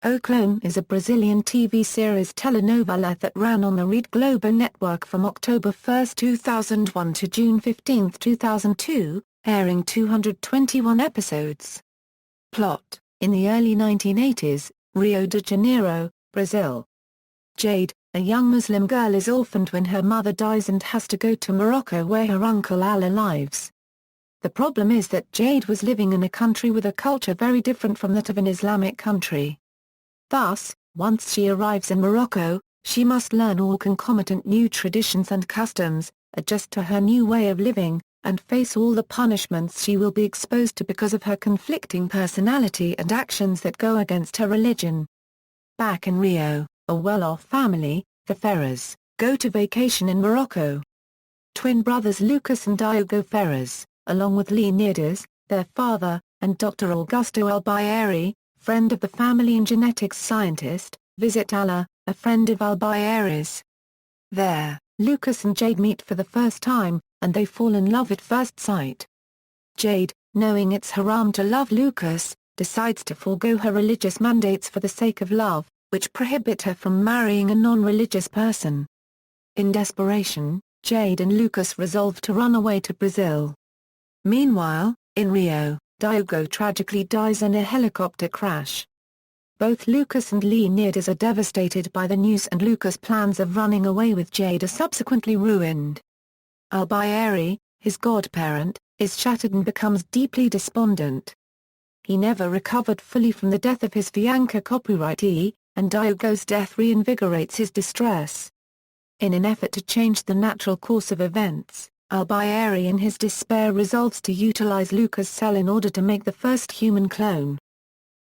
O Clone is a Brazilian TV series telenovela that ran on the Rede Globo Network from October 1, 2001 to June 15, 2002, airing 221 episodes. Plot: in the early 1980s, Rio de Janeiro, Brazil. Jade, a young Muslim girl, is orphaned when her mother dies and has to go to Morocco where her uncle Allah lives. The problem is that Jade was living in a country with a culture very different from that of an Islamic country. Thus, once she arrives in Morocco, she must learn all concomitant new traditions and customs, adjust to her new way of living, and face all the punishments she will be exposed to because of her conflicting personality and actions that go against her religion. Back in Rio, a well-off family, the Ferrers, go to vacation in Morocco. Twin brothers Lucas and Diogo Ferraz, along with Leonidas, their father, and Dr. Augusto Albayeri, friend of the family and genetics scientist, visit Allah, a friend of Albayeri's. There, Lucas and Jade meet for the first time, and they fall in love at first sight. Jade, knowing it's haram to love Lucas, decides to forego her religious mandates for the sake of love, which prohibit her from marrying a non-religious person. In desperation, Jade and Lucas resolve to run away to Brazil. Meanwhile, in Rio, Diogo tragically dies in a helicopter crash. Both Lucas and Leonidas are devastated by the news, and Lucas' plans of running away with Jade are subsequently ruined. Albayeri, his godparent, is shattered and becomes deeply despondent. He never recovered fully from the death of his fiancée copyrightee, and Diogo's death reinvigorates his distress. In an effort to change the natural course of events, Albayeri in his despair resolves to utilize Lucas' cell in order to make the first human clone.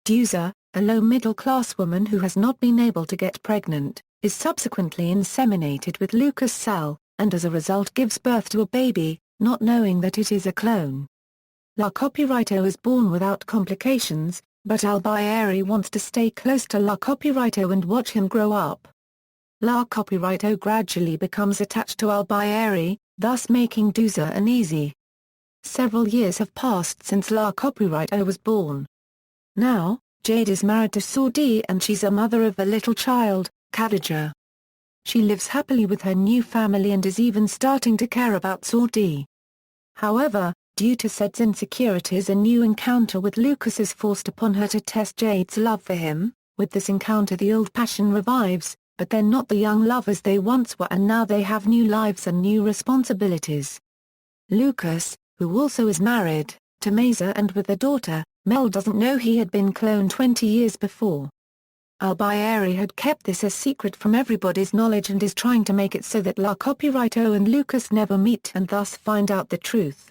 Deusa, a low-middle-class woman who has not been able to get pregnant, is subsequently inseminated with Lucas' cell, and as a result gives birth to a baby, not knowing that it is a clone. La Copyrightoo is born without complications, but Albayeri wants to stay close to La Copyrightoo and watch him grow up. La Copyrightoo gradually becomes attached to Albayeri, thus making Deusa uneasy. Several years have passed since La Copyrightoo was born. Now, Jade is married to Saudi and she's a mother of a little child, Khadija. She lives happily with her new family and is even starting to care about Saudi. However, due to Said's insecurities, a new encounter with Lucas is forced upon her to test Jade's love for him. With this encounter, the old passion revives, but they're not the young lovers they once were, and now they have new lives and new responsibilities. Lucas, who also is married to Mesa and with a daughter, Mel, doesn't know he had been cloned 20 years before. Albayeri had kept this a secret from everybody's knowledge and is trying to make it so that La Copyrightoo and Lucas never meet and thus find out the truth.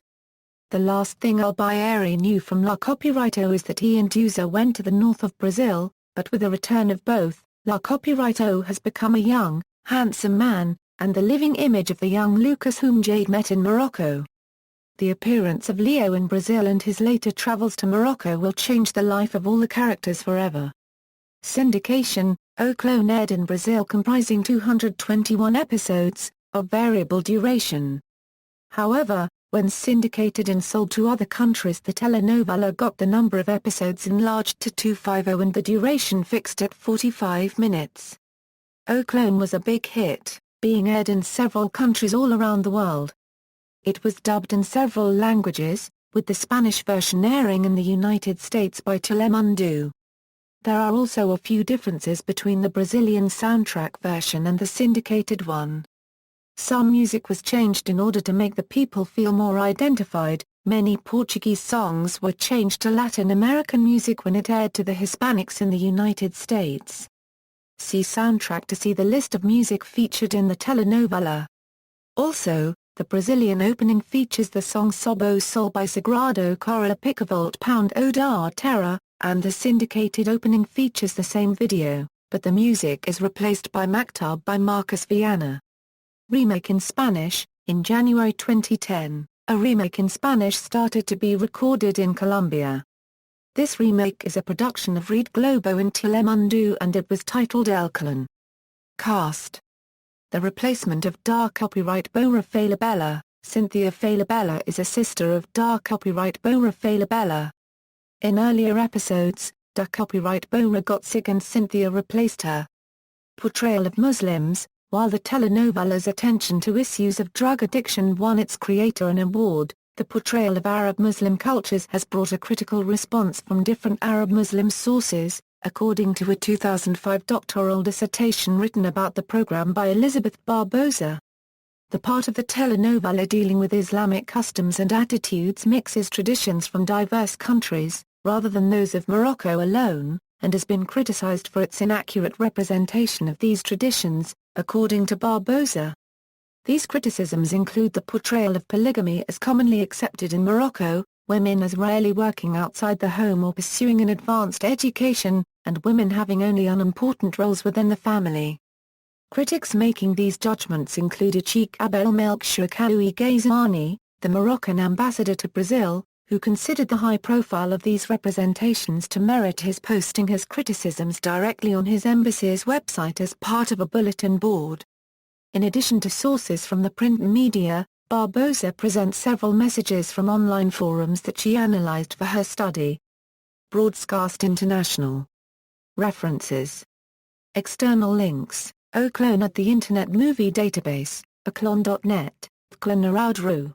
The last thing Albayeri knew from La Copyrightoo is that he and Deusa went to the north of Brazil, but with the return of both, La Copyrightoo has become a young, handsome man, and the living image of the young Lucas whom Jade met in Morocco. The appearance of Leo in Brazil and his later travels to Morocco will change the life of all the characters forever. Syndication: O Clone aired in Brazil, comprising 221 episodes, of variable duration. However, when syndicated and sold to other countries, the telenovela got the number of episodes enlarged to 250 and the duration fixed at 45 minutes. O Clone was a big hit, being aired in several countries all around the world. It was dubbed in several languages, with the Spanish version airing in the United States by Telemundo. There are also a few differences between the Brazilian soundtrack version and the syndicated one. Some music was changed in order to make the people feel more identified. Many Portuguese songs were changed to Latin American music when it aired to the Hispanics in the United States. See soundtrack to see the list of music featured in the telenovela. Also, the Brazilian opening features the song Sob o Sol by Sagrado Cora Picavolt Pound O da Terra, and the syndicated opening features the same video, but the music is replaced by Mactab by Marcus Viana. Remake in Spanish: in January 2010, a remake in Spanish started to be recorded in Colombia. This remake is a production of Rede Globo and Telemundo and it was titled El Clone. Cast: the replacement of Da Copyrightoo Falabella, Cynthia Falabella is a sister of Da Copyrightoo Falabella. In earlier episodes, Copyright Bora Gotzig and Cynthia replaced her. Portrayal of Muslims. While the telenovela's attention to issues of drug addiction won its creator an award, the portrayal of Arab Muslim cultures has brought a critical response from different Arab Muslim sources, according to a 2005 doctoral dissertation written about the program by Elizabeth Barboza. The part of the telenovela dealing with Islamic customs and attitudes mixes traditions from diverse countries, rather than those of Morocco alone, and has been criticized for its inaccurate representation of these traditions, according to Barboza. These criticisms include the portrayal of polygamy as commonly accepted in Morocco, women as rarely working outside the home or pursuing an advanced education, and women having only unimportant roles within the family. Critics making these judgments included Sheikh Abdelmalek Shirkawi Ghazani, the Moroccan ambassador to Brazil, who considered the high profile of these representations to merit his posting his criticisms directly on his embassy's website as part of a bulletin board. In addition to sources from the print media, Barboza presents several messages from online forums that she analyzed for her study. Broadcast International. References. External links. Oklon at the Internet Movie Database, oklon.net, Oklon Naraudru.